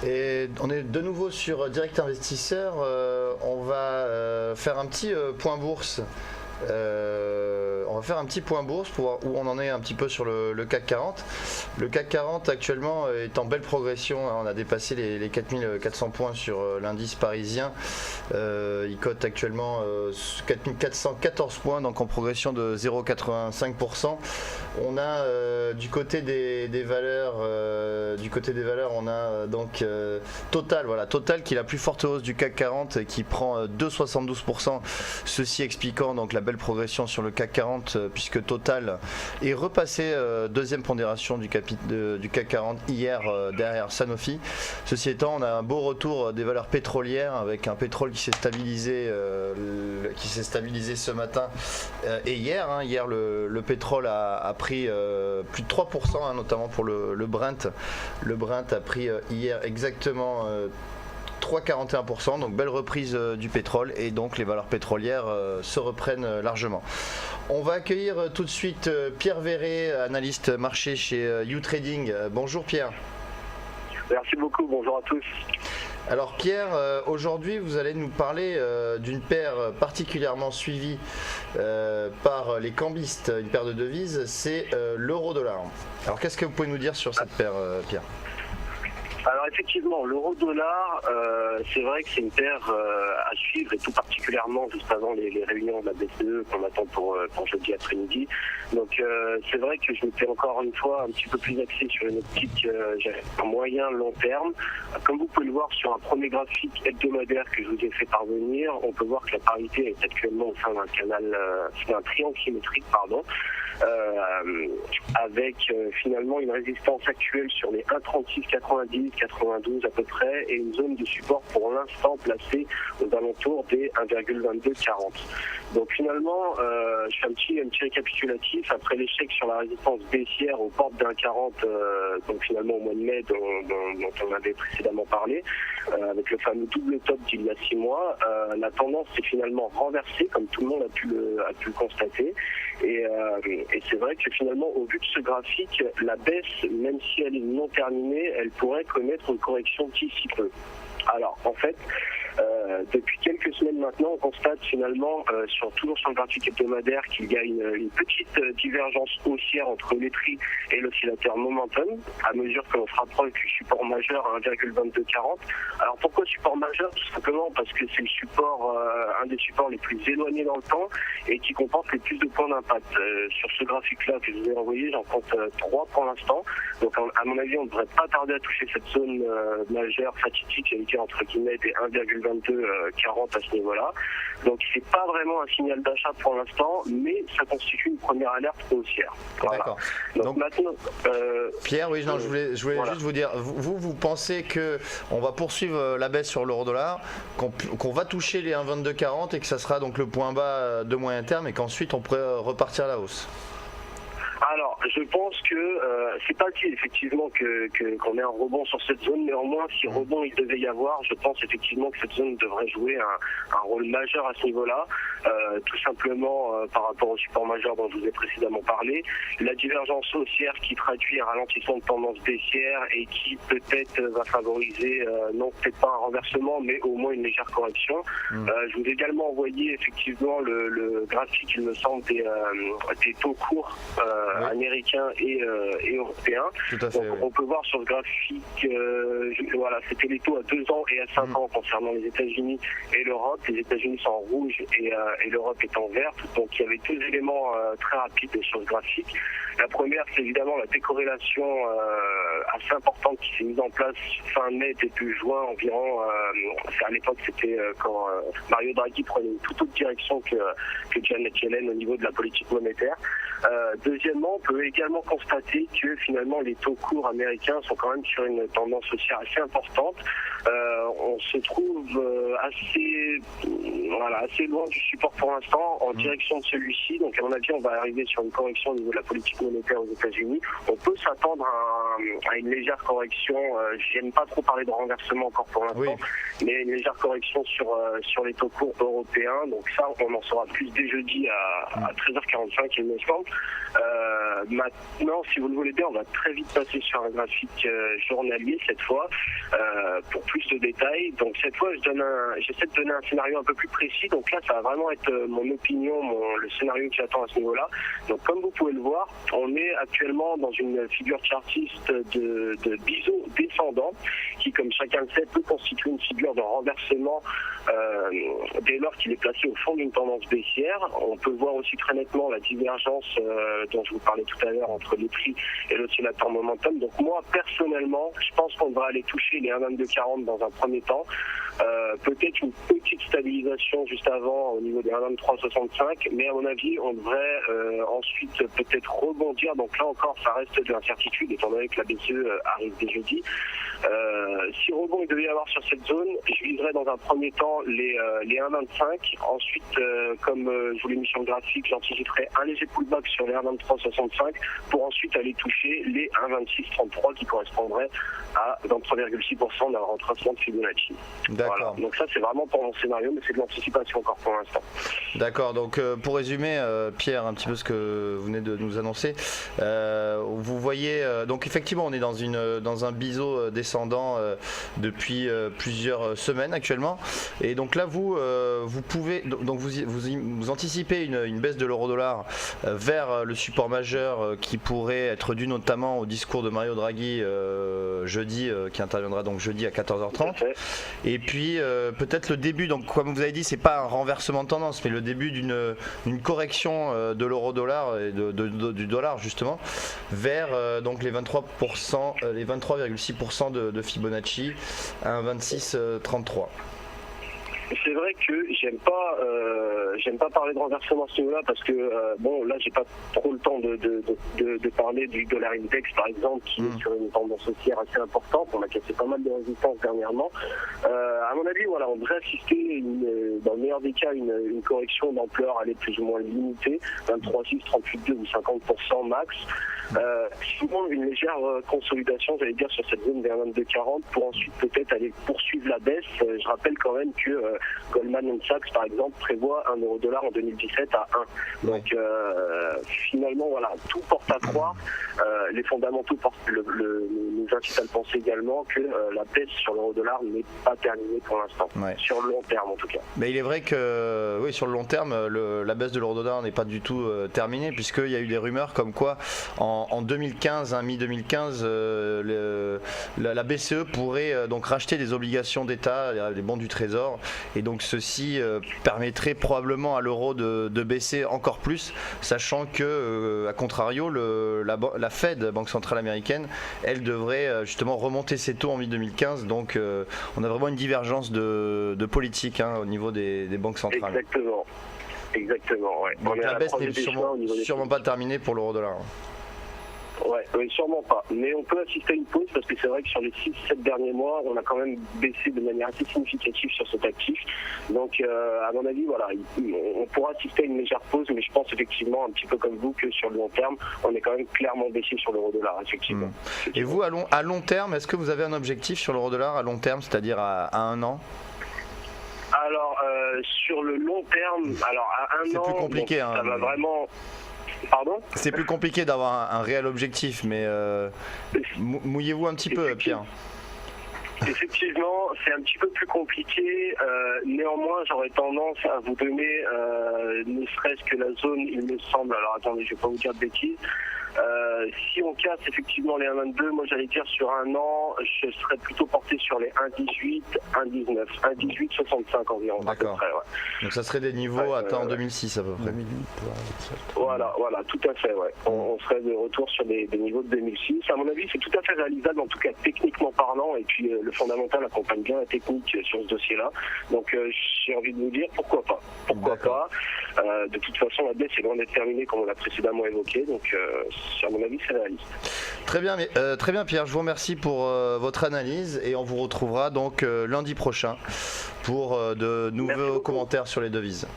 Et on est de nouveau sur Direct Investisseur. On va faire un petit point bourse. On va faire un petit point bourse pour voir où on en est un petit peu sur le CAC 40. Le CAC 40 actuellement est en belle progression. On a dépassé les 4400 points sur l'indice parisien. Il cote actuellement 4414 points, donc en progression de 0,85%. On a du côté des valeurs, on a donc Total, voilà, Total qui est la plus forte hausse du CAC 40 et qui prend 2,72%. Ceci expliquant donc la belle progression sur le CAC 40 puisque Total est repassé deuxième pondération du CAC 40 hier derrière Sanofi. Ceci étant, on a un beau retour des valeurs pétrolières avec un pétrole qui s'est stabilisé ce matin et hier. Hier le pétrole a pris plus de 3%, notamment pour le Brent. Le Brent a pris hier exactement 3,41%, donc belle reprise du pétrole et donc les valeurs pétrolières se reprennent largement. On va accueillir tout de suite Pierre Verret, analyste marché chez YouTrading. Bonjour Pierre. Merci beaucoup, bonjour à tous. Alors Pierre, aujourd'hui vous allez nous parler d'une paire particulièrement suivie par les cambistes, une paire de devises, c'est l'euro-dollar. Alors qu'est-ce que vous pouvez nous dire sur cette paire Pierre ? Alors effectivement, l'euro-dollar, c'est vrai que c'est une paire à suivre et tout particulièrement juste avant les réunions de la BCE qu'on attend pour jeudi après-midi. Donc c'est vrai que je m'étais encore une fois un petit peu plus axé sur une optique moyen long terme. Comme vous pouvez le voir sur un premier graphique hebdomadaire que je vous ai fait parvenir, on peut voir que la parité est actuellement au sein d'un canal, d'un triangle symétrique, avec finalement une résistance actuelle sur les 1,36, 90, 92 à peu près et une zone de support pour l'instant placée aux alentours des 1,2240. Donc finalement, je fais un petit récapitulatif après l'échec sur la résistance baissière aux portes d'1,40, donc finalement au mois de mai dont on avait précédemment parlé, avec le fameux double top d'il y a 6 mois. La tendance s'est finalement renversée comme tout le monde a pu le constater. Et c'est vrai que finalement, au vu de ce graphique, la baisse, même si elle est non terminée, elle pourrait connaître une correction d'ici peu. Alors, en fait, depuis quelques semaines maintenant, on constate finalement, toujours sur le graphique hebdomadaire, qu'il y a une petite divergence haussière entre les prix et l'oscillateur momentum, à mesure que l'on se rapproche du support majeur à 1,2240. Alors pourquoi support majeur ? Tout simplement parce que c'est le support, un des supports les plus éloignés dans le temps et qui comporte le plus de points d'impact. Sur ce graphique-là que je vous ai envoyé, j'en compte 3 pour l'instant. Donc à mon avis, on ne devrait pas tarder à toucher cette zone majeure fatidique, j'allais dire entre guillemets, des 1,2240 à ce niveau-là. Donc c'est pas vraiment un signal d'achat pour l'instant, mais ça constitue une première alerte haussière. Voilà. D'accord. Donc maintenant, Pierre, oui, non, je voulais voilà. Juste vous dire, vous pensez que on va poursuivre la baisse sur l'euro-dollar, qu'on va toucher les 1,2240 et que ça sera donc le point bas de moyen terme et qu'ensuite on pourrait repartir à la hausse? Alors, je pense que c'est pas dit effectivement qu'on ait un rebond sur cette zone. Néanmoins, si rebond il devait y avoir, je pense effectivement que cette zone devrait jouer un rôle majeur à ce niveau-là, tout simplement par rapport au support majeur dont je vous ai précédemment parlé. La divergence haussière qui traduit un ralentissement de tendance baissière et qui peut-être va favoriser, non peut-être pas un renversement, mais au moins une légère correction. Je vous ai également envoyé effectivement le graphique, il me semble, des taux courts américains et européens. Donc on peut voir sur ce graphique, voilà, c'était les taux à 2 ans et à 5 ans concernant les États-Unis et l'Europe. Les États-Unis sont en rouge et l'Europe est en verte. Donc il y avait 2 éléments très rapides sur ce graphique. La première, c'est évidemment la décorrélation assez importante qui s'est mise en place fin mai, début juin environ. À l'époque, c'était quand Mario Draghi prenait une toute autre direction que Janet Yellen au niveau de la politique monétaire. Deuxièmement, on peut également constater que finalement les taux courts américains sont quand même sur une tendance haussière assez importante. On se trouve assez loin du support pour l'instant, en direction de celui-ci. Donc à mon avis, on va arriver sur une correction au niveau de la politique monétaire aux États-Unis. On peut s'attendre à une légère correction. J'aime pas trop parler de renversement encore pour l'instant, mais une légère correction sur les taux courts européens. Donc ça, on en saura plus dès jeudi à 13h45, il me semble. Maintenant, si vous le voulez bien, on va très vite passer sur un graphique journalier cette fois, pour plus de détails. Donc cette fois, j'essaie de donner un scénario un peu plus précis. Donc là, ça va vraiment être mon opinion, le scénario que j'attends à ce niveau-là. Donc comme vous pouvez le voir, on est actuellement dans une figure chartiste de biseau descendant, qui, comme chacun le sait, peut constituer une figure de renversement dès lors qu'il est placé au fond d'une tendance baissière. On peut voir aussi très nettement la divergence dont je vous parlais tout à l'heure entre les prix et l'oscillateur momentum. Donc moi, personnellement, je pense qu'on devrait aller toucher les 1,2240 dans un premier temps. Peut-être une petite stabilisation juste avant au niveau des 1,2365, mais à mon avis, on devrait ensuite peut-être rebondir. Donc là encore, ça reste de l'incertitude, étant donné que la BCE arrive dès jeudi. Si rebond il devait y avoir sur cette zone, je viserais dans un premier temps les 1,25. Ensuite, comme je vous l'ai mis sur le graphique, j'anticiperai un léger pullback sur les 1,2365 pour ensuite aller toucher les 1,2633 qui correspondraient à 23,6% d'un retracement de Fibonacci. Voilà. Donc ça, c'est vraiment pour mon scénario, mais c'est de l'anticipation encore pour l'instant. D'accord, donc pour résumer, Pierre, un petit peu ce que vous venez de nous annoncer, vous voyez, donc effectivement on est dans un biseau descendant depuis plusieurs semaines actuellement, et donc là vous pouvez, donc vous anticipez une baisse de l'euro-dollar vers le support majeur qui pourrait être dû notamment au discours de Mario Draghi jeudi, qui interviendra donc jeudi à 14h30, et puis peut-être le début, donc comme vous avez dit, c'est pas un renversement de tendance, mais le début d'une correction de l'euro-dollar et du dollar justement vers donc les 23%, les 23,6% de Fibonacci à 1,2633. C'est vrai que j'aime pas parler de renversement à ce niveau-là parce que bon, là j'ai pas trop le temps de parler du dollar index par exemple qui est sur une tendance haussière assez importante. On a cassé pas mal de résistances dernièrement. À mon avis, voilà, on devrait assister dans le meilleur des cas une correction d'ampleur, elle est plus ou moins limitée, 23,6, 38,2 ou 50% max. Souvent une légère consolidation, j'allais dire, sur cette zone des 1,2240 pour ensuite peut-être aller poursuivre la baisse. Je rappelle quand même que Goldman Sachs, par exemple, prévoit un euro-dollar en 2017 à 1. Donc finalement, voilà, tout porte à croire. Les fondamentaux nous incitent à le penser également que la baisse sur l'euro-dollar n'est pas terminée pour l'instant, sur le long terme en tout cas. Mais il est vrai que oui, sur le long terme, la baisse de l'euro-dollar n'est pas du tout terminée, puisqu'il y a eu des rumeurs comme quoi en 2015, mi-2015, la BCE pourrait donc racheter des obligations d'État, des bons du Trésor, et donc ceci permettrait probablement à l'euro de baisser encore plus, sachant que à contrario, la Fed, Banque centrale américaine, elle devrait justement remonter ses taux en mi-2015, donc on a vraiment une divergence de politique au niveau des banques centrales. Exactement, ouais. Donc la baisse n'est sûrement pas terminée pour l'euro-dollar. Ouais, sûrement pas. Mais on peut assister à une pause parce que c'est vrai que sur les 6-7 derniers mois, on a quand même baissé de manière assez significative sur cet actif. Donc, à mon avis, voilà, on pourra assister à une légère pause, mais je pense effectivement, un petit peu comme vous, que sur le long terme, on est quand même clairement baissé sur l'euro-dollar, effectivement. Et vous, à long terme, est-ce que vous avez un objectif sur l'euro-dollar à long terme, c'est-à-dire à un an ? Alors, sur le long terme, alors à un an, c'est plus compliqué, ça va vraiment... Pardon ? C'est plus compliqué d'avoir un réel objectif, mais mouillez-vous un petit peu, Pierre. Effectivement, c'est un petit peu plus compliqué. Néanmoins, j'aurais tendance à vous donner, ne serait-ce que la zone, il me semble, alors attendez, je ne vais pas vous dire de bêtises. Si on casse effectivement les 1,22, moi j'allais dire sur un an, je serais plutôt porté sur les 1,18, 1,19, 1,18,65 environ. D'accord. Donc ça serait des niveaux atteints en 2006 à peu près. 2008, Voilà, tout à fait, ouais. On serait de retour sur des niveaux de 2006. À mon avis, c'est tout à fait réalisable, en tout cas techniquement parlant, et puis le fondamental accompagne bien la technique sur ce dossier-là. Donc j'ai envie de vous dire, pourquoi pas. De toute façon, la baisse est loin d'être terminée, comme on l'a précédemment évoqué, donc à mon avis, c'est réaliste. Très bien Pierre, je vous remercie pour votre analyse et on vous retrouvera donc lundi prochain pour de nouveaux commentaires sur les devises.